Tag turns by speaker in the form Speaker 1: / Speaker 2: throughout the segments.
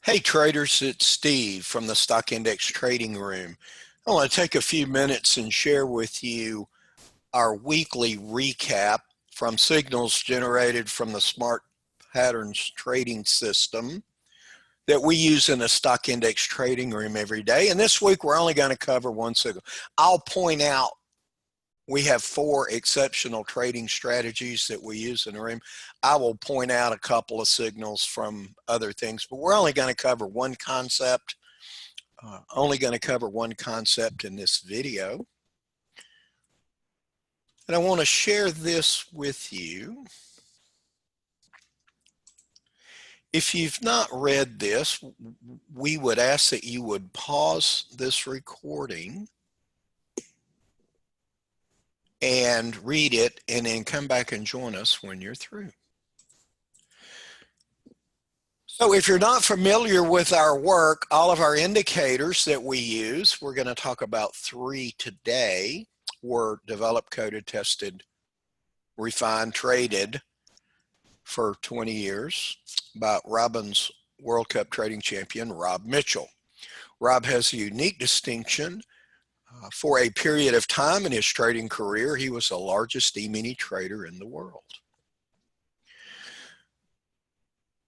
Speaker 1: Hey traders, it's Steve from the Stock Index Trading Room. I want to take a few minutes and share with you our weekly recap from signals generated from the Smart Patterns trading system that we use in the Stock Index Trading Room every day. And this week we're only going to cover one signal. I'll point out we have 4 exceptional trading strategies that we use in the room. I will point out a couple of signals from other things, but we're only going to cover one concept. In this video. And I want to share this with you. If you've not read this, we would ask that you would pause this recording and read it, and then come back and join us when you're through. So if you're not familiar with our work, all of our indicators that we use, we're going to talk about 3 today, were developed, coded, tested, refined, traded for 20 years by Robin's World Cup trading champion, Rob Mitchell. Rob has a unique distinction. For a period of time in his trading career, he was the largest E-mini trader in the world.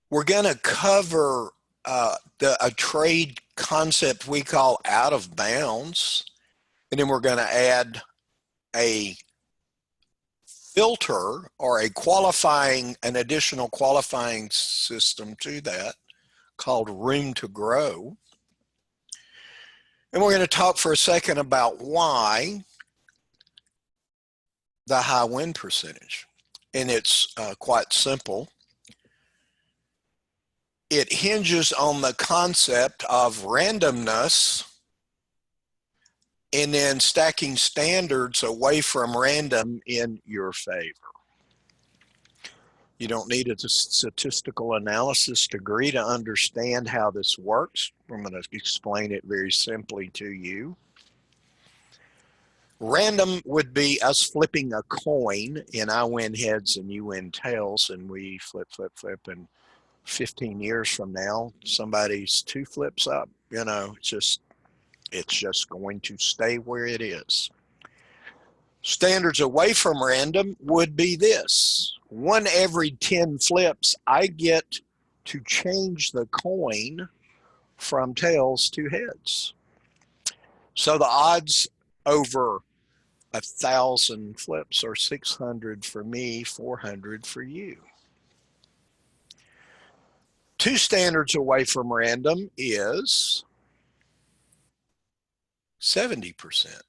Speaker 1: We're going to cover a trade concept we call out of bounds, and then we're going to add a filter or an additional qualifying system to that called room to grow. And we're going to talk for a second about why the high win percentage. And it's quite simple. It hinges on the concept of randomness and then stacking standards away from random in your favor. You don't need a statistical analysis degree to understand how this works. I'm going to explain it very simply to you. Random would be us flipping a coin, and I win heads and you win tails, and we flip, and 15 years from now, somebody's 2 flips up. You know, it's just going to stay where it is. Standards away from random would be this. 1 every 10 flips, I get to change the coin from tails to heads. So the odds over 1,000 flips are 600 for me, 400 for you. 2 standards away from random is 70%,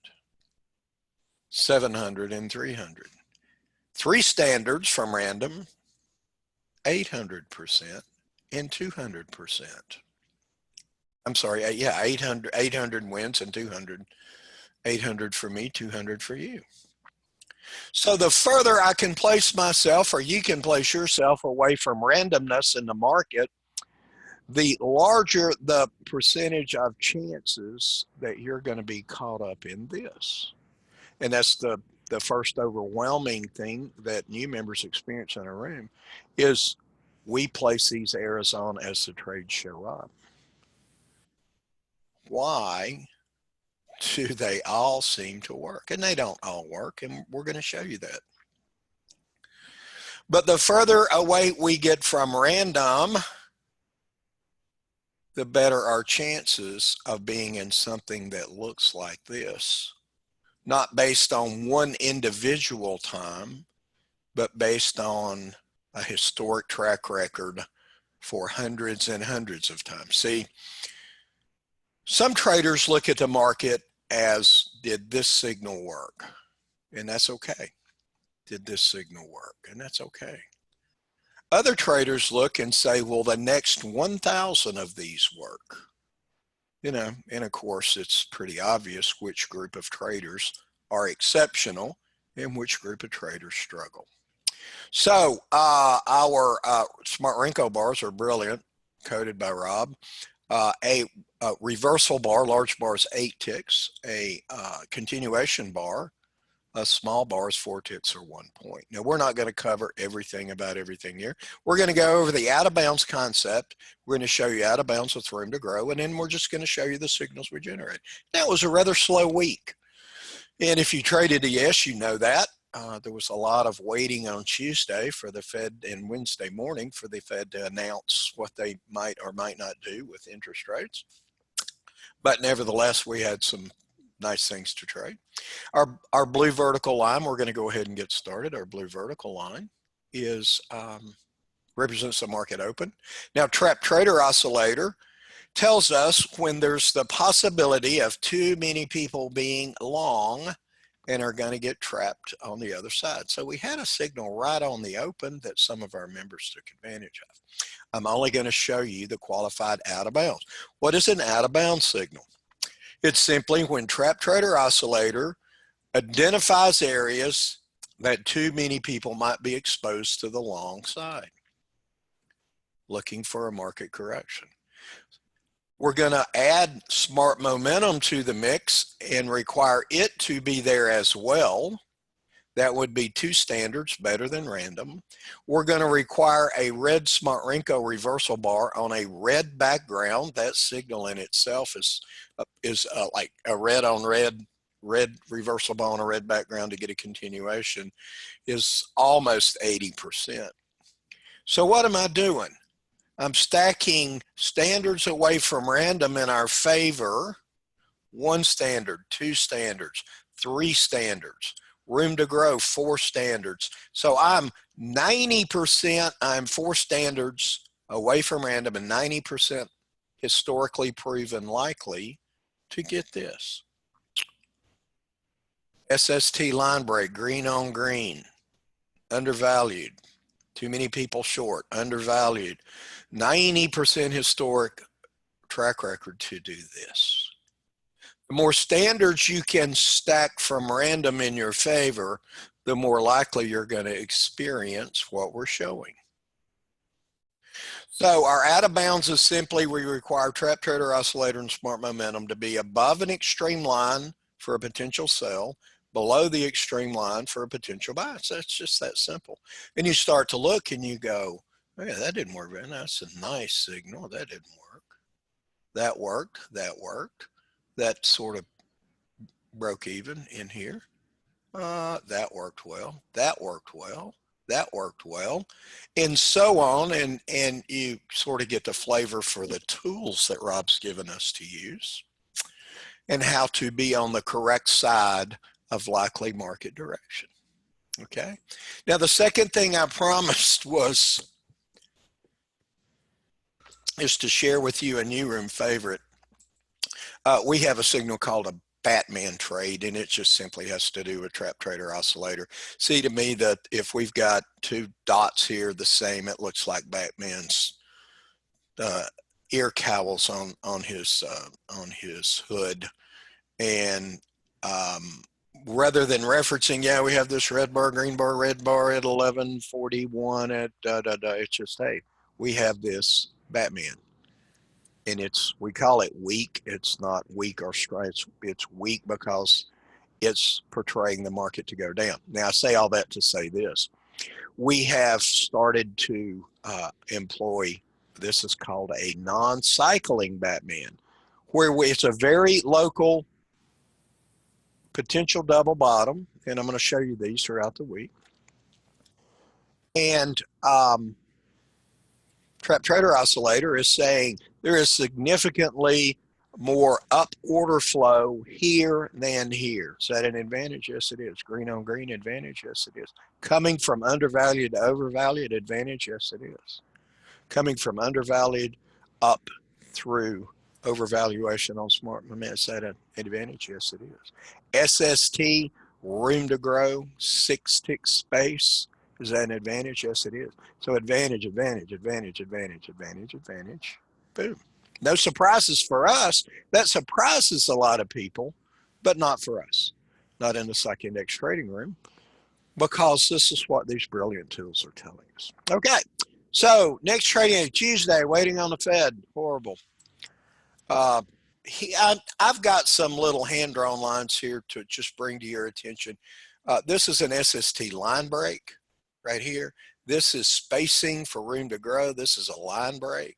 Speaker 1: 700 and 300. 3 standards from random, 800% and 200%. I'm sorry, yeah, 800 wins and 200. 800 for me, 200 for you. So the further I can place myself, or you can place yourself away from randomness in the market, the larger the percentage of chances that you're going to be caught up in this. And that's the first overwhelming thing that new members experience in a room is we place these arrows on as the trades show up. Why do they all seem to work? And they don't all work, and we're going to show you that. But the further away we get from random, the better our chances of being in something that looks like this. Not based on one individual time, but based on a historic track record for hundreds and hundreds of times. See, some traders look at the market as, did this signal work? And that's okay. Did this signal work? And that's okay. Other traders look and say, well, the next 1,000 of these work. You know, and of course, it's pretty obvious which group of traders are exceptional and which group of traders struggle. So our Smart Renko bars are brilliant, coded by Rob. A reversal bar, large bar is 8 ticks. A continuation bar, A small bar is 4 ticks or 1 point. Now, we're not going to cover everything about everything here. We're going to go over the out of bounds concept. We're going to show you out of bounds with room to grow, and then we're just going to show you the signals we generate. Now, it was a rather slow week. And if you traded ES, you know that. There was a lot of waiting on Tuesday for the Fed and Wednesday morning for the Fed to announce what they might or might not do with interest rates. But nevertheless, we had some nice things to trade. Our blue vertical line, we're going to go ahead and get started. Our blue vertical line is represents the market open. Now, trap trader oscillator tells us when there's the possibility of too many people being long and are going to get trapped on the other side. So we had a signal right on the open that some of our members took advantage of. I'm only going to show you the qualified out of bounds. What is an out of bounds signal? It's simply when trap trader oscillator identifies areas that too many people might be exposed to the long side, looking for a market correction. We're going to add smart momentum to the mix and require it to be there as well. That would be 2 standards, better than random. We're going to require a red Smartrenko reversal bar on a red background. That signal in itself is like a red on red reversal bar on a red background to get a continuation is almost 80%. So what am I doing? I'm stacking standards away from random in our favor. 1 standard, 2 standards, 3 standards, room to grow, 4 standards. So I'm 90%, I'm 4 standards away from random and 90% historically proven likely to get this. SST line break, green on green, undervalued. Too many people short, undervalued. 90% historic track record to do this. The more standards you can stack from random in your favor, the more likely you're going to experience what we're showing. So our out of bounds is simply we require trap trader oscillator and smart momentum to be above an extreme line for a potential sell, below the extreme line for a potential buy. So it's just that simple. And you start to look and you go, okay, that didn't work very nice. That's a nice signal. That didn't work. That worked. That worked. That sort of broke even in here. That worked well. That worked well. That worked well, and so on. And you sort of get the flavor for the tools that Rob's given us to use and how to be on the correct side of likely market direction. Okay. Now, the second thing I promised is to share with you a new room favorite. We have a signal called a Batman trade, and it just simply has to do with trap trader oscillator. See, to me, that if we've got 2 dots here the same, it looks like Batman's ear cowls on his hood. And rather than referencing, yeah, we have this red bar, green bar, red bar at 11:41 at it's just, hey, we have this Batman. And we call it weak. It's not weak or strong. It's weak because it's portraying the market to go down. Now, I say all that to say this. We have started to employ, this is called a non-cycling Batman, where it's a very local potential double bottom. And I'm going to show you these throughout the week. And trap trader oscillator is saying there is significantly more up order flow here than here. Is that an advantage? Yes, it is. Green on green advantage? Yes, it is. Coming from undervalued to overvalued advantage? Yes, it is. Coming from undervalued up through overvaluation on smart momentum, is that an advantage? Yes, it is. SST, room to grow, 6 tick space. Is that an advantage? Yes, it is. So advantage, advantage, advantage, advantage, advantage, advantage. Boom. No surprises for us. That surprises a lot of people, but not for us. Not in the Psych Index trading room, because this is what these brilliant tools are telling us. Okay, so next trading Tuesday, waiting on the Fed. Horrible. I've got some little hand-drawn lines here to just bring to your attention. This is an SST line break right here. This is spacing for room to grow. This is a line break.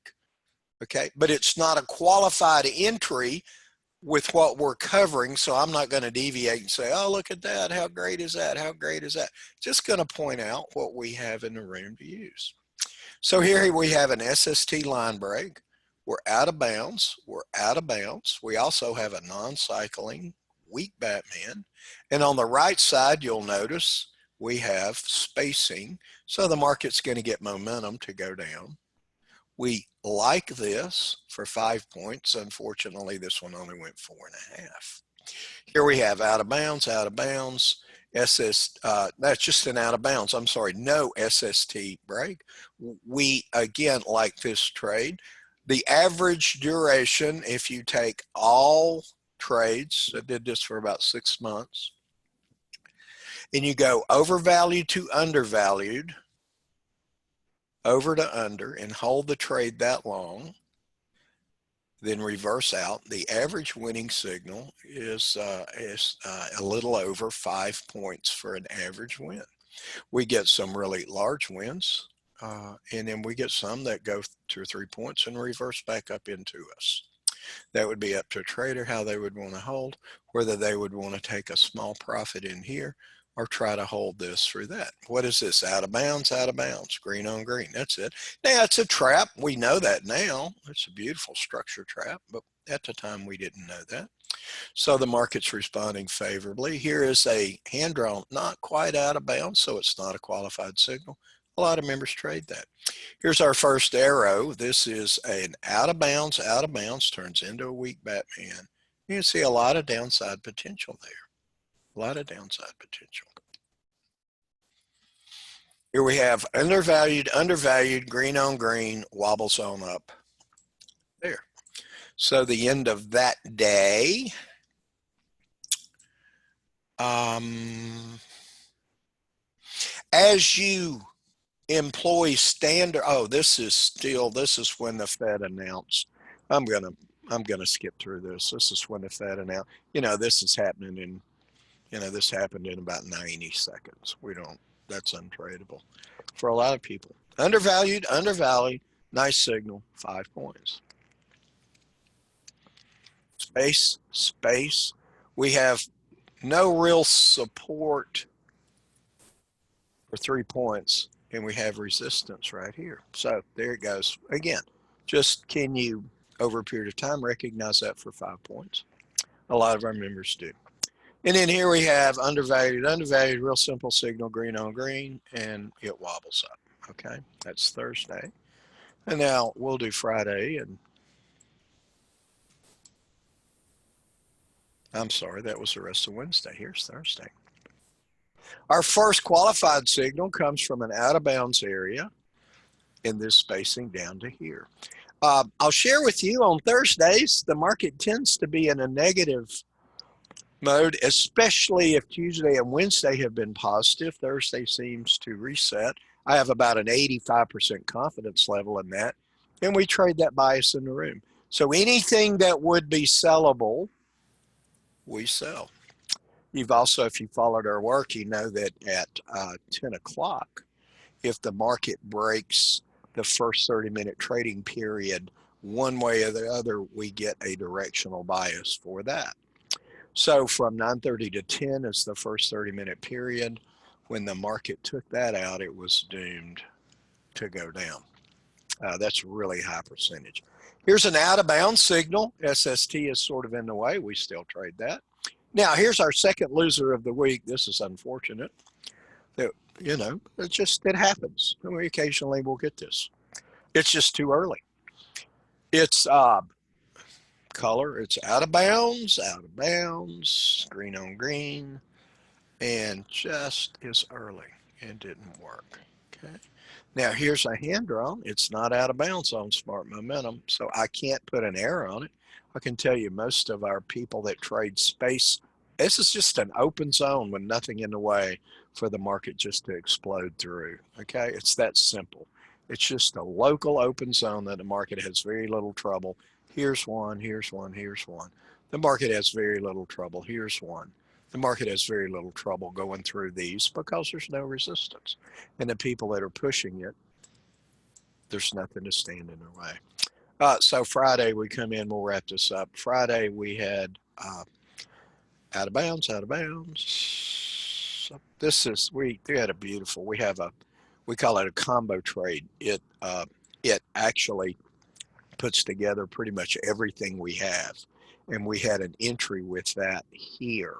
Speaker 1: Okay, but it's not a qualified entry with what we're covering, so I'm not going to deviate and say, oh, look at that, how great is that, how great is that? Just going to point out what we have in the room to use. So here we have an SST line break. We're out of bounds. We're out of bounds. We also have a non-cycling weak Batman. And on the right side, you'll notice we have spacing. So the market's going to get momentum to go down. We like this for 5 points. Unfortunately, this one only went 4.5. Here we have out of bounds, that's just an out of bounds. I'm sorry, no SST break. We, again, like this trade. The average duration, if you take all trades, I did this for about 6 months, and you go overvalued to undervalued, over to under, and hold the trade that long, then reverse out, the average winning signal is a little over 5 points for an average win. We get some really large wins, and then we get some that go 2 or 3 points and reverse back up into us. That would be up to a trader how they would want to hold, whether they would want to take a small profit in here or try to hold this through that. What is this? Out of bounds, green on green. That's it. Now, it's a trap. We know that now. It's a beautiful structure trap, but at the time we didn't know that. So the market's responding favorably. Here is a hand drawn, not quite out of bounds, so it's not a qualified signal. A lot of members trade that. Here's our first arrow. This is an out of bounds, turns into a weak Batman. You can see a lot of downside potential there. A lot of downside potential. Here we have undervalued, green on green, wobbles on up there. So the end of that day, as you employ standard, this is when the Fed announced. I'm gonna skip through this. This is when the Fed announced. This is happening in. This happened in about 90 seconds. That's untradeable for a lot of people. Undervalued, nice signal, 5 points. Space. We have no real support for 3 points, and we have resistance right here. So there it goes. Again, just can you, over a period of time, recognize that for 5 points? A lot of our members do. And then here we have undervalued, real simple signal, green on green, and it wobbles up. Okay, that's Thursday. And now we'll do Friday, and I'm sorry, that was the rest of Wednesday. Here's Thursday. Our first qualified signal comes from an out of bounds area in this spacing down to here. I'll share with you on Thursdays, the market tends to be in a negative mode, especially if Tuesday and Wednesday have been positive. Thursday seems to reset. I have about an 85% confidence level in that, and we trade that bias in the room. So anything that would be sellable, we sell. You've also, if you followed our work, you know that at 10 o'clock, if the market breaks the first 30-minute trading period one way or the other, we get a directional bias for that. So from 9:30 to 10 is the first 30-minute period. When the market took that out, it was doomed to go down. That's a really high percentage. Here's an out of bounds signal. SST is sort of in the way. We still trade that. Now, here's our second loser of the week. This is unfortunate. It happens. We occasionally will get this. It's just too early. It's color, it's out of bounds, green on green, and just is early and didn't work. Okay. Now here's a hand drawn. It's not out of bounds on smart momentum, so I can't put an arrow on it. I can tell you most of our people that trade space, this is just an open zone with nothing in the way for the market just to explode through. Okay, it's that simple. It's just a local open zone that the market has very little trouble. Here's one, here's one, here's one. The market has very little trouble. Here's one. The market has very little trouble going through these because there's no resistance. And the people that are pushing it, there's nothing to stand in their way. So Friday we come in, we'll wrap this up. Friday we had out of bounds. So this is, we had a beautiful, we call it a combo trade. It actually puts together pretty much everything we have. And we had an entry with that here.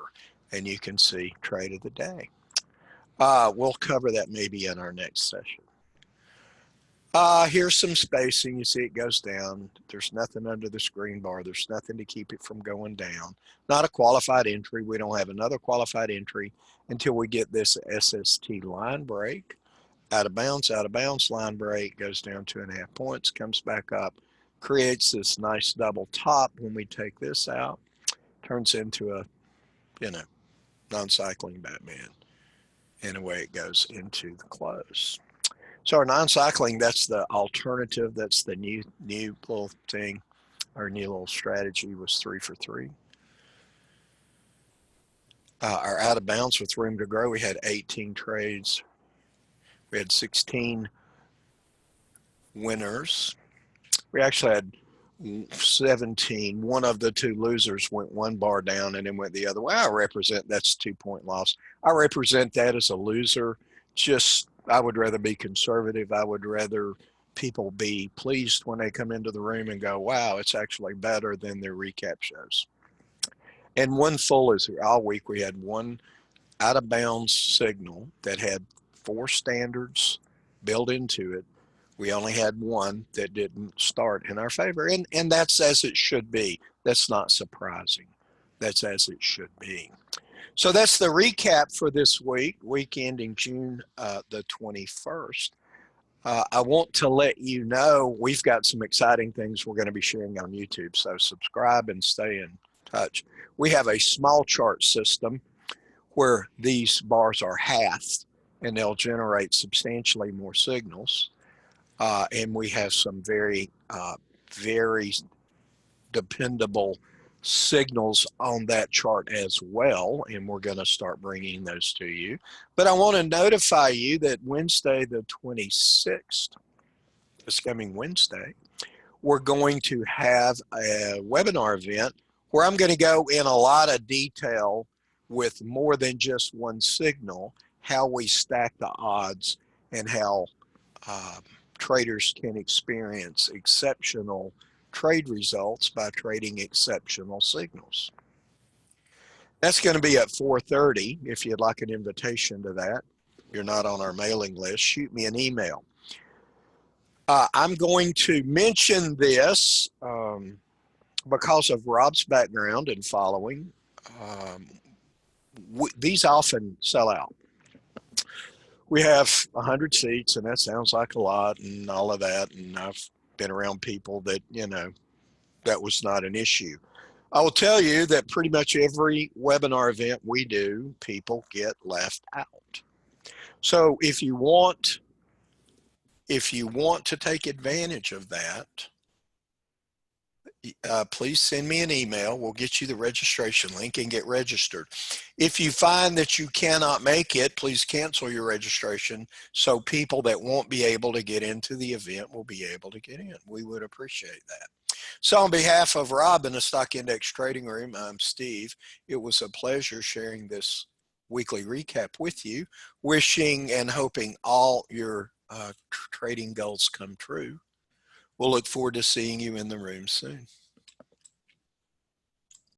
Speaker 1: And you can see trade of the day. We'll cover that maybe in our next session. Here's some spacing. You see it goes down. There's nothing under the screen bar. There's nothing to keep it from going down. Not a qualified entry. We don't have another qualified entry until we get this SST line break. Out of bounds line break, goes down 2.5 points, comes back up, creates this nice double top. When we take this out, turns into a, non-cycling Batman. And away it goes into the close. So our non-cycling, that's the alternative. That's the new little thing. Our new little strategy was 3 for 3. Our out of bounds with room to grow, we had 18 trades. We had 16 winners. We actually had 17. One of the two losers went one bar down and then went the other way. That's 2-point loss. I represent that as a loser. I would rather be conservative. I would rather people be pleased when they come into the room and go, wow, it's actually better than their recap shows. And one full is all week. We had one out of bounds signal that had 4 standards built into it. We only had one that didn't start in our favor. And that's as it should be. That's not surprising. That's as it should be. So that's the recap for this week ending June the 21st. I want to let you know we've got some exciting things we're going to be sharing on YouTube. So subscribe and stay in touch. We have a small chart system where these bars are halved and they'll generate substantially more signals. And we have some very dependable signals on that chart as well, and we're going to start bringing those to you. But I want to notify you that Wednesday the 26th, this coming Wednesday, we're going to have a webinar event where I'm going to go in a lot of detail with more than just one signal, how we stack the odds and how traders can experience exceptional trade results by trading exceptional signals. That's going to be at 4:30. If you'd like an invitation to that, you're not on our mailing list, shoot me an email. I'm going to mention this because of Rob's background and following. These often sell out. We have 100 seats, and that sounds like a lot and all of that. And I've been around people that, that was not an issue. I will tell you that pretty much every webinar event we do, people get left out. So if you want to take advantage of that, please send me an email. We'll get you the registration link and get registered. If you find that you cannot make it, please cancel your registration so people that won't be able to get into the event will be able to get in. We would appreciate that. So on behalf of Rob in the Stock Index Trading Room, I'm Steve. It was a pleasure sharing this weekly recap with you, wishing and hoping all your trading goals come true. We'll look forward to seeing you in the room soon.